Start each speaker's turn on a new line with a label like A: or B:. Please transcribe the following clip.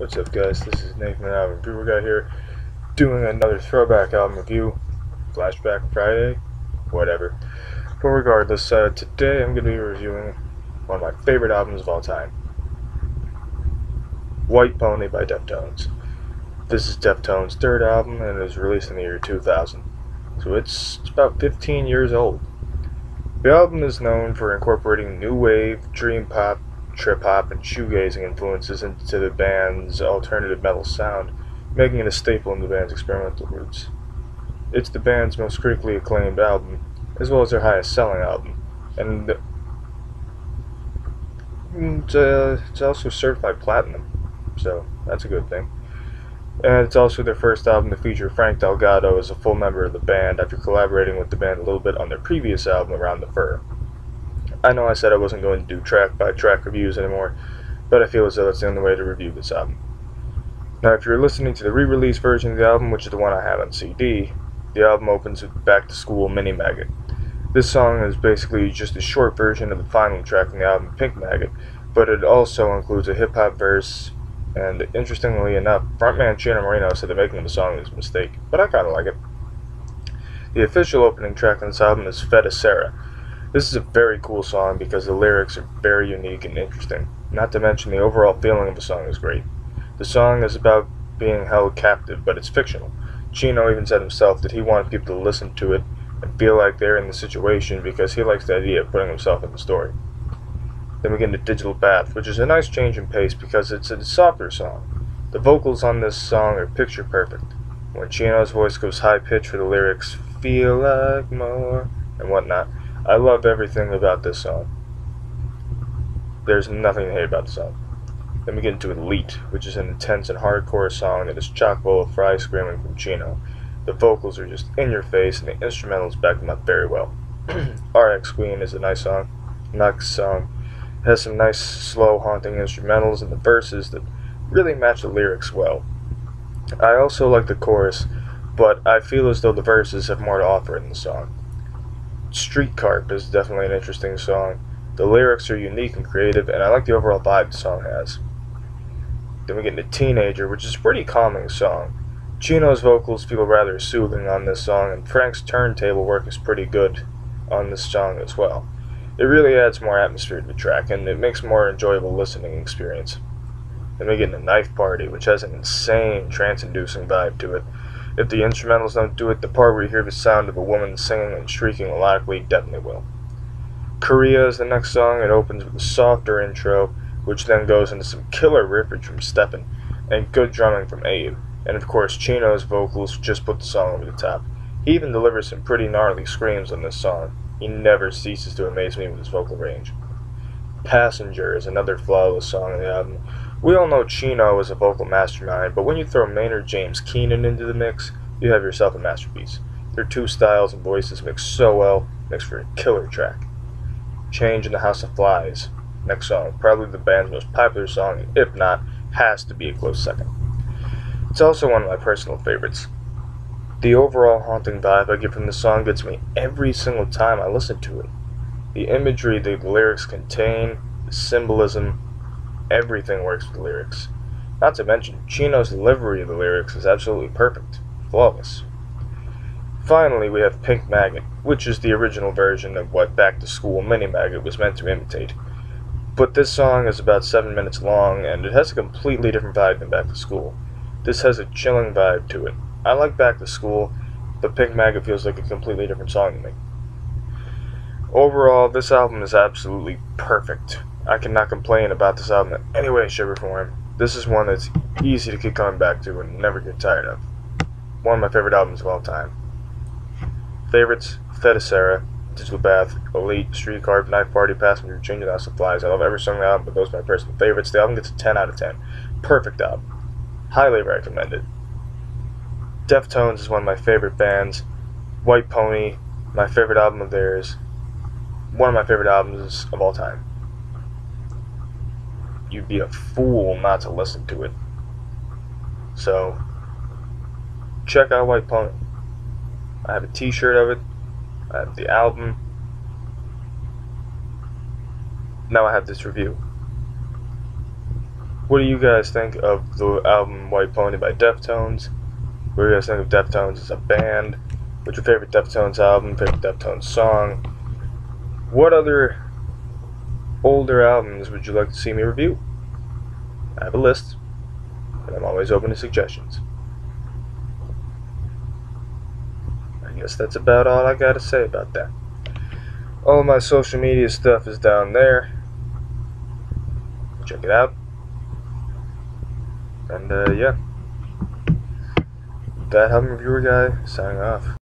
A: What's up, guys? This is Nathan, ThatAlbumReviewerGuy here, doing another throwback album review, Flashback Friday, whatever. But regardless, today I'm going to be reviewing one of my favorite albums of all time, White Pony by Deftones. This is Deftones' third album, and it was released in the year 2000, so it's about 15 years old. The album is known for incorporating new wave, dream pop, trip hop, and shoegazing influences into the band's alternative metal sound, making it a staple in the band's experimental roots. It's the band's most critically acclaimed album, as well as their highest selling album, and it's also certified platinum, so that's a good thing. And it's also their first album to feature Frank Delgado as a full member of the band after collaborating with the band a little bit on their previous album, Around the Fur. I know I said I wasn't going to do track-by-track reviews anymore, but I feel as though that's the only way to review this album. Now, if you're listening to the re-release version of the album, which is the one I have on CD, the album opens with Back to School Mini Maggot. This song is basically just a short version of the final track from the album, Pink Maggot, but it also includes a hip-hop verse, and interestingly enough, frontman Chino Moreno said the making of the song was a mistake, but I kinda like it. The official opening track on this album is Feiticeira. This is a very cool song because the lyrics are very unique and interesting, not to mention the overall feeling of the song is great. The song is about being held captive, but it's fictional. Chino even said himself that he wanted people to listen to it and feel like they're in the situation because he likes the idea of putting himself in the story. Then we get into Digital Bath, which is a nice change in pace because it's a softer song. The vocals on this song are picture perfect. When Chino's voice goes high pitched for the lyrics, feel like more, and whatnot, I love everything about this song. There's nothing to hate about the song. Then we get into Elite, which is an intense and hardcore song that is chock full of fry screaming from Chino. The vocals are just in your face, and the instrumentals back them up very well. RX Queen is a nice song. Next song has some nice, slow, haunting instrumentals and the verses that really match the lyrics well. I also like the chorus, but I feel as though the verses have more to offer in the song. Street Carp is definitely an interesting song. The lyrics are unique and creative, and I like the overall vibe the song has. Then we get into Teenager, which is a pretty calming song. Chino's vocals feel rather soothing on this song, and Frank's turntable work is pretty good on this song as well. It really adds more atmosphere to the track, and it makes a more enjoyable listening experience. Then we get into Knife Party, which has an insane trance-inducing vibe to it. If the instrumentals don't do it, the part where you hear the sound of a woman singing and shrieking melodically definitely will. Korea is the next song. It opens with a softer intro, which then goes into some killer riffage from Steppen, and good drumming from Abe. And of course, Chino's vocals just put the song over the top. He even delivers some pretty gnarly screams on this song. He never ceases to amaze me with his vocal range. Passenger is another flawless song on the album. We all know Chino is a vocal mastermind, but when you throw Maynard James Keenan into the mix, you have yourself a masterpiece. Their two styles and voices mix so well, makes for a killer track. Change in the House of Flies, next song, probably the band's most popular song, and if not, has to be a close second. It's also one of my personal favorites. The overall haunting vibe I get from this song gets me every single time I listen to it. The imagery the lyrics contain, the symbolism, everything works with the lyrics. Not to mention, Chino's delivery of the lyrics is absolutely perfect, flawless. Finally, we have Pink Maggot, which is the original version of what Back to School Mini Maggot was meant to imitate. But this song is about 7 minutes long, and it has a completely different vibe than Back to School. This has a chilling vibe to it. I like Back to School, but Pink Maggot feels like a completely different song to me. Overall, this album is absolutely perfect. I cannot complain about this album in any way, shape, or form. This is one that's easy to keep coming back to and never get tired of. One of my favorite albums of all time. Favorites: Feiticeira, Digital Bath, Elite, Street Carp, Knife Party, Passenger, Change in the House of Flies. I love every song on the album, but those are my personal favorites. The album gets a 10 out of 10. Perfect album. Highly recommended. Deftones is one of my favorite bands. White Pony, my favorite album of theirs. One of my favorite albums of all time. You'd be a fool not to listen to it. So, check out White Pony. I have a t-shirt of it. I have the album. Now I have this review. What do you guys think of the album White Pony by Deftones? What do you guys think of Deftones as a band? What's your favorite Deftones album, favorite Deftones song? What other older albums would you like to see me review? I have a list, and I'm always open to suggestions. I guess that's about all I gotta say about that. All my social media stuff is down there. Check it out. And yeah, that album reviewer guy signing off.